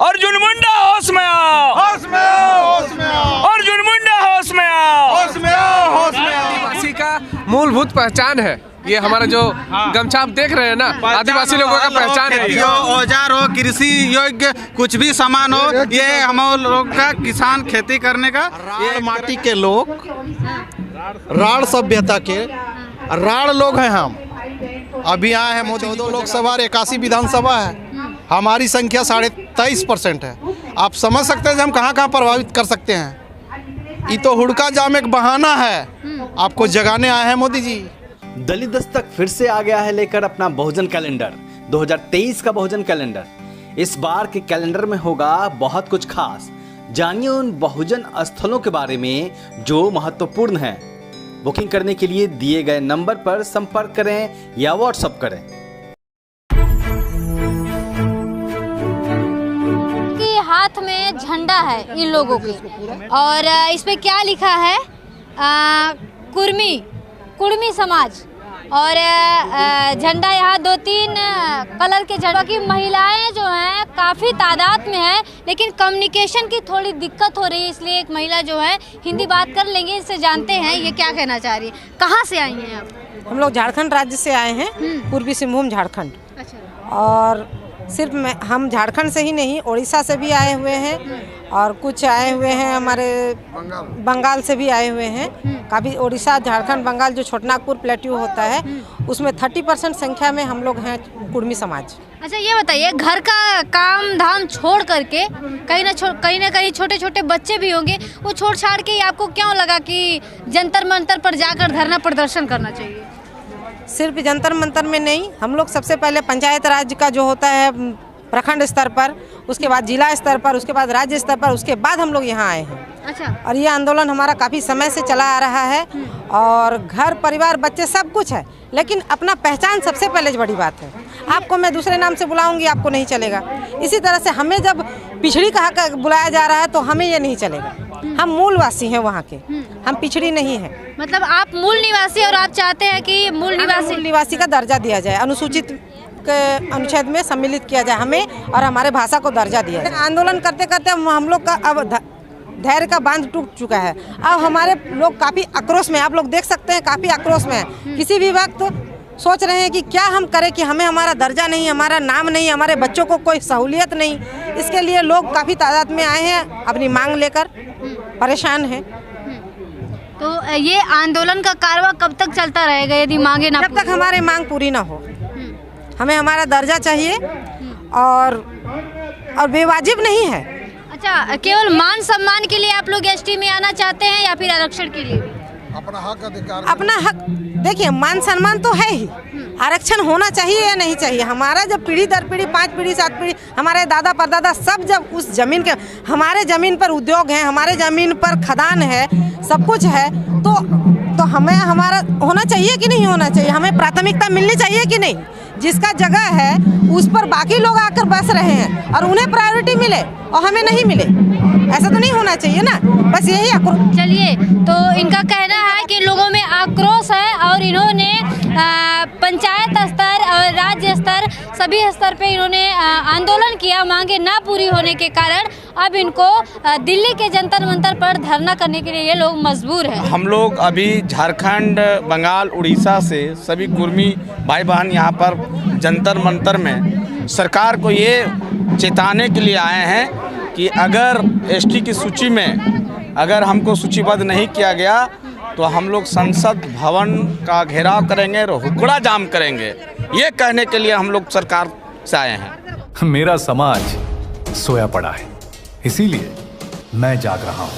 अर्जुन मुंडा होश में आओ, होश में आओ, होश में आओ, अर्जुन मुंडा होश में आओ, होश में आओ, होश में आओ। आदिवासी का मूलभूत पहचान है ये हमारा जो गमछा आप देख रहे हैं ना, आदिवासी लोगों का पहचान है। यो औजार हो, कृषि योग्य कुछ भी सामान हो, ये हम लोग का किसान खेती करने का राड़ माटी के लोग, राड़ सभ्यता के राड़ लोग हैं हम। अभी आए हैं मोदी 2 लोकसभा और 81 विधानसभा है। हमारी संख्या 23.5% है। आप समझ सकते हैं हम कहाँ कहाँ प्रभावित कर सकते हैं। ये तो हुड़का जाम एक बहाना है, आपको जगाने आए हैं मोदी जी। दलित दस्तक फिर से आ गया है लेकर अपना बहुजन कैलेंडर 2023 का बहुजन कैलेंडर। इस बार के कैलेंडर में होगा बहुत कुछ खास। जानिए उन बहुजन स्थलों के बारे में जो महत्वपूर्ण हैं। बुकिंग करने के लिए दिए गए नंबर पर संपर्क करें या व्हाट्सएप करें। कि हाथ में झंडा है इन लोगों के और इस पे क्या लिखा है, कुर्मी समाज और झंडा यहाँ 2-3 कलर के झंडा की महिलाएं जो हैं काफ़ी तादाद में है, लेकिन कम्युनिकेशन की थोड़ी दिक्कत हो रही है, इसलिए एक महिला जो है हिंदी बात कर लेंगे, इससे जानते हैं ये क्या कहना चाह रही है। कहाँ से आई हैं आप? हम लोग झारखंड राज्य से आए हैं, पूर्वी सिंहभूम झारखंड। अच्छा। और सिर्फ हम झारखंड से ही नहीं, उड़ीसा से भी आए हुए हैं और कुछ आए हुए हैं हमारे बंगाल से भी आए हुए हैं। काफ़ी उड़ीसा, झारखंड, बंगाल जो छोटनागपुर प्लेट्यू होता है उसमें 30% संख्या में हम लोग हैं कुर्मी समाज। अच्छा ये बताइए, घर का काम धाम छोड़ करके कहीं ना कहीं छोटे छोटे बच्चे भी होंगे, वो छोड़ छाड़ के आपको क्यों लगा कि जंतर मंतर पर जाकर धरना प्रदर्शन करना चाहिए? सिर्फ जंतर मंतर में नहीं, हम लोग सबसे पहले पंचायत राज का जो होता है प्रखंड स्तर पर, उसके बाद जिला स्तर पर, उसके बाद राज्य स्तर पर, उसके बाद हम लोग यहाँ आए हैं। अच्छा। और ये आंदोलन हमारा काफ़ी समय से चला आ रहा है और घर परिवार बच्चे सब कुछ है, लेकिन अपना पहचान सबसे पहले बड़ी बात है। आपको मैं दूसरे नाम से बुलाऊंगी आपको नहीं चलेगा। इसी तरह से हमें जब पिछड़ी कहा बुलाया जा रहा है तो हमें ये नहीं चलेगा। हम मूलवासी हैं वहाँ के, हम पिछड़ी नहीं हैं। मतलब आप मूल निवासी और आप चाहते हैं कि मूल निवासी का दर्जा दिया जाए, अनुसूचित के अनुच्छेद में सम्मिलित किया जाए हमें और हमारे भाषा को दर्जा दिया जाए। आंदोलन करते करते हम लोग का अब धैर्य का बांध टूट चुका है। अब हमारे लोग काफ़ी आक्रोश में, आप लोग देख सकते हैं काफ़ी आक्रोश में है। किसी भी वक्त सोच रहे हैं कि क्या हम करें कि हमें हमारा दर्जा नहीं, हमारा नाम नहीं, हमारे बच्चों को कोई सहूलियत नहीं। इसके लिए लोग काफ़ी तादाद में आए हैं, अपनी मांग लेकर परेशान हैं। तो ये आंदोलन का कारवां कब तक चलता रहेगा यदि मांगे ना? जब तक हमारी मांग पूरी ना हो। हमें हमारा दर्जा चाहिए और बेवाजिब नहीं है। अच्छा, केवल मान सम्मान के लिए आप लोग एसटी में आना चाहते हैं या फिर आरक्षण के लिए? अपना हक अधिकार, अपना हक देखिए, मान सम्मान तो है ही, आरक्षण होना चाहिए या नहीं चाहिए। हमारा जब पीढ़ी दर पीढ़ी, 5 पीढ़ी 7 पीढ़ी, हमारे दादा परदादा सब जब उस जमीन के, हमारे जमीन पर उद्योग हैं, हमारे जमीन पर खदान है, सब कुछ है, तो हमें हमारा होना चाहिए कि नहीं होना चाहिए? हमें प्राथमिकता मिलनी चाहिए कि नहीं? जिसका जगह है उस पर बाकी लोग आकर बस रहे हैं और उन्हें प्रायोरिटी मिले और हमें नहीं मिले, ऐसा तो नहीं होना चाहिए ना। बस यही आक्रोश। चलिए, तो इनका कहना है कि लोगों में आक्रोश है और इन्होंने पंचायत स्तर और राज्य स्तर सभी स्तर पे इन्होंने आंदोलन किया, मांगे ना पूरी होने के कारण अब इनको दिल्ली के जंतर मंतर पर धरना करने के लिए ये लोग मजबूर हैं। हम लोग अभी झारखंड, बंगाल, उड़ीसा से सभी कुर्मी भाई बहन यहाँ पर जंतर मंतर में सरकार को ये चेताने के लिए आए हैं कि अगर एसटी की सूची में अगर हमको सूचीबद्ध नहीं किया गया तो हम लोग संसद भवन का घेराव करेंगे और हुक्का जाम करेंगे। ये कहने के लिए हम लोग सरकार से आए हैं। मेरा समाज सोया पड़ा है, इसीलिए मैं जाग रहा हूँ।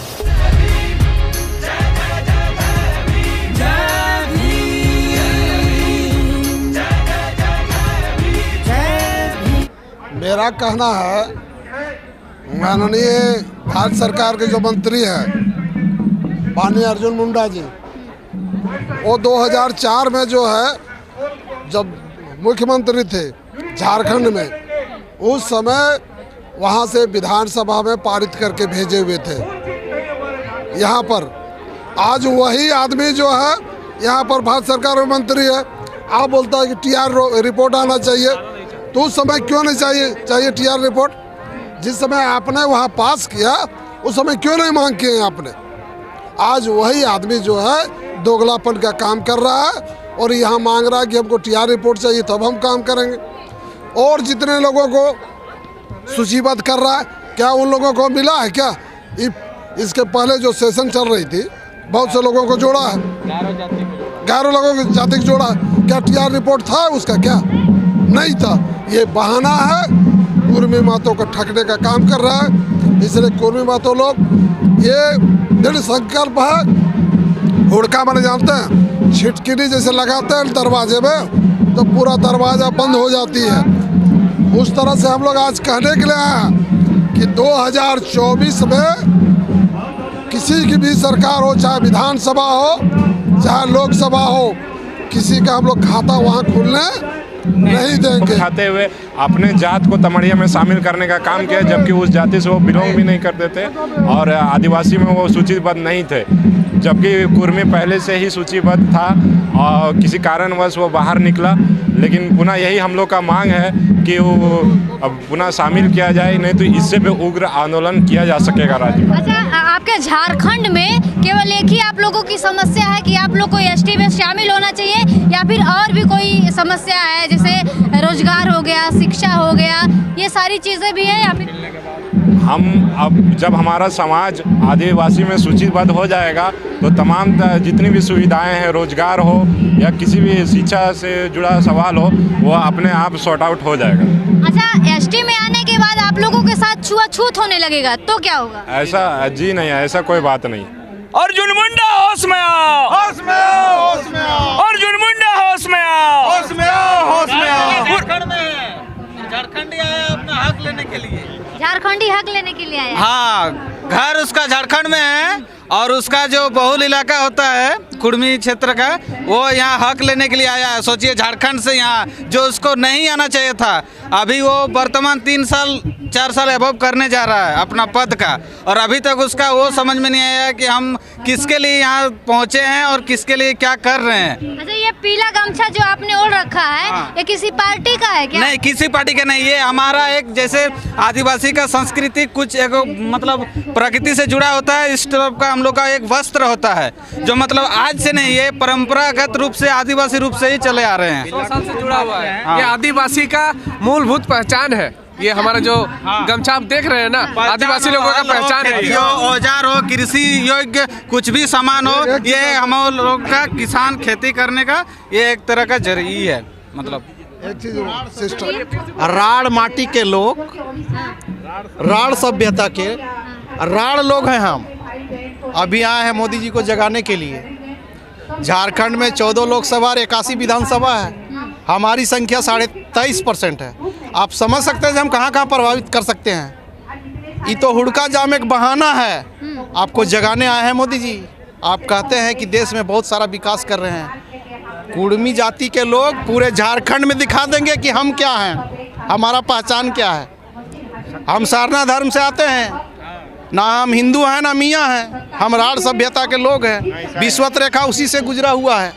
मेरा कहना है, माननीय भारत सरकार के जो मंत्री हैं माननीय अर्जुन मुंडा जी, वो 2004 में जो है जब मुख्यमंत्री थे झारखंड में, उस समय वहाँ से विधानसभा में पारित करके भेजे हुए थे। यहाँ पर आज वही आदमी जो है यहाँ पर भारत सरकार में मंत्री है, आप बोलता है कि टीआर रिपोर्ट आना चाहिए, तो उस समय क्यों नहीं चाहिए टीआर रिपोर्ट? जिस समय आपने वहाँ पास किया उस समय क्यों नहीं मांग किए आपने? आज वही आदमी जो है दोगलापन का काम कर रहा है और यहाँ मांग रहा है कि हमको टीआर रिपोर्ट चाहिए तब हम काम करेंगे। और जितने लोगों को सूचीबद्ध कर रहा है, क्या उन लोगों को मिला है क्या? इसके पहले जो सेशन चल रही थी बहुत से लोगों को जोड़ा है, 11 लोगों की जाति को जोड़ा है। क्या टीआर रिपोर्ट था उसका? क्या नहीं था। ये बहाना है, कुर्मी मातों को ठगने का काम कर रहा है। इसलिए कुर्मी मातों लोग ये दृढ़ संकल्प है। हुड़का मैंने जानते हैं, छिटकिनी जैसे लगाते हैं दरवाजे में तो पूरा दरवाज़ा बंद हो जाती है। उस तरह से हम लोग आज कहने के लिए आए हैं कि 2024 में किसी की भी सरकार हो, चाहे विधानसभा हो चाहे लोकसभा हो, किसी का हम लोग खाता वहाँ खुलने नहीं देंगे। खाते हुए अपने जात को तमड़िया में शामिल करने का काम किया, जबकि उस जाति से वो बिलोंग भी नहीं करते थे और आदिवासी में वो सूचीबद्ध नहीं थे, जबकि कुर्मी पहले से ही सूचीबद्ध था और किसी कारणवश वो बाहर निकला। लेकिन पुनः यही हम लोग का मांग है कि वो अब पुनः शामिल किया जाए, नहीं तो इससे भी उग्र आंदोलन किया जा सकेगा राज्य में। अच्छा, आपके झारखंड में केवल एक ही आप लोगों की समस्या है कि आप लोग को एसटी में शामिल होना चाहिए, या फिर और भी कोई समस्या है जैसे रोजगार हो गया, शिक्षा हो गया, ये सारी चीज़ें भी हैं? या फिर हम अब जब हमारा समाज आदिवासी में सूचीबद्ध हो जाएगा तो तमाम जितनी भी सुविधाएं हैं, रोजगार हो या किसी भी शिक्षा से जुड़ा सवाल हो, वो अपने आप सॉर्ट आउट हो जाएगा। अच्छा, एसटी में आने के बाद आप लोगों के साथ छुआछूत होने लगेगा तो क्या होगा? ऐसा जी नहीं, ऐसा कोई बात नहीं। अर्जुन मुंडा होश में आओ, होश में आओ, होश में आओ। अर्जुन मुंडा होश में आओ, होश में आओ, होश में आओ। झारखंडी आया अपना हक लेने के लिए, झारखंडी हक लेने के लिए आया। हाँ, घर उसका झारखंड में है और उसका जो बहुल इलाका होता है कुर्मी क्षेत्र का, वो यहाँ हक लेने के लिए आया है। सोचिए, झारखंड से यहाँ जो उसको नहीं आना चाहिए था, अभी वो वर्तमान 4 साल अबव करने जा रहा है अपना पद का, और अभी तक उसका वो समझ में नहीं आया कि हम किसके लिए यहाँ पहुँचे हैं और किसके लिए क्या कर रहे हैं। अच्छा, ये पीला गमछा जो आपने ओढ़ रखा है, ये किसी पार्टी का है क्या? नहीं, किसी पार्टी का नहीं। ये हमारा एक जैसे आदिवासी का संस्कृति कुछ एक मतलब प्रकृति से जुड़ा होता है, इस तरह का हम लोग का एक वस्त्र होता है जो मतलब आज से नहीं, ये परंपरागत रूप से आदिवासी रूप से ही चले आ रहे हैं। 100 साल से जुड़ा हुआ है। ये आदिवासी का मूलभूत पहचान है। ये हमारा जो गमछा आप देख रहे हैं ना, आदिवासी लोगों का पहचान है। जो औजार हो, कृषि योग्य कुछ भी सामान हो, ये हम लोग का किसान खेती करने का ये एक तरह का जरिए है। मतलब एक चीज सिस्टम, राड़ माटी के लोग, राड़ सभ्यता के राड़ लोग हैं हम। अभी आए हैं मोदी जी को जगाने के लिए। झारखंड में 14 लोकसभा और 81 विधानसभा है। हमारी संख्या 23.5% है। आप समझ सकते हैं कि हम कहाँ कहाँ प्रभावित कर सकते हैं। ये तो हुड़का जाम एक बहाना है। आपको जगाने आए हैं मोदी जी। आप कहते हैं कि देश में बहुत सारा विकास कर रहे हैं। कुर्मी जाति के लोग पूरे झारखंड में दिखा देंगे कि हम क्या हैं, हमारा पहचान क्या है। हम सारना धर्म से आते हैं, ना हम हिंदू हैं ना मियाँ हैं, हम राड़ सभ्यता के लोग हैं। विश्वत रेखा उसी से गुजरा हुआ है,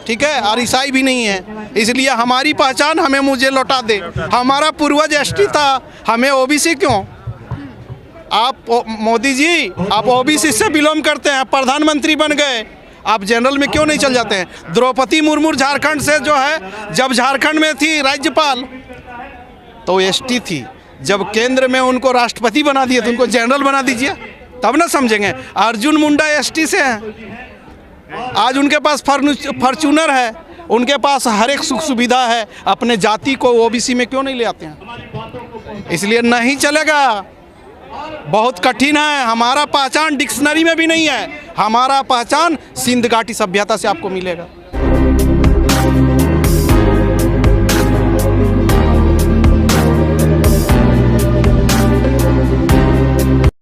ठीक है, और ईसाई भी नहीं है। इसलिए हमारी पहचान हमें मुझे लौटा दे। हमारा पूर्वज एसटी था, हमें ओबीसी क्यों? आप मोदी जी, आप ओबीसी से बिलोंग करते हैं, प्रधानमंत्री बन गए, आप जनरल में क्यों नहीं चल जाते हैं? द्रौपदी मुर्मू झारखंड से जो है, जब झारखंड में थी राज्यपाल तो एसटी थी, जब केंद्र में उनको राष्ट्रपति बना दिए तो उनको जनरल बना दीजिए, तब ना समझेंगे। अर्जुन मुंडा एसटी से हैं, आज उनके पास फॉर्च्यूनर है, उनके पास हर एक सुख सुविधा है, अपने जाति को ओबीसी में क्यों नहीं ले आते हैं? इसलिए नहीं चलेगा, बहुत कठिन है। हमारा पहचान डिक्शनरी में भी नहीं है। हमारा पहचान सिंध घाटी सभ्यता से आपको मिलेगा।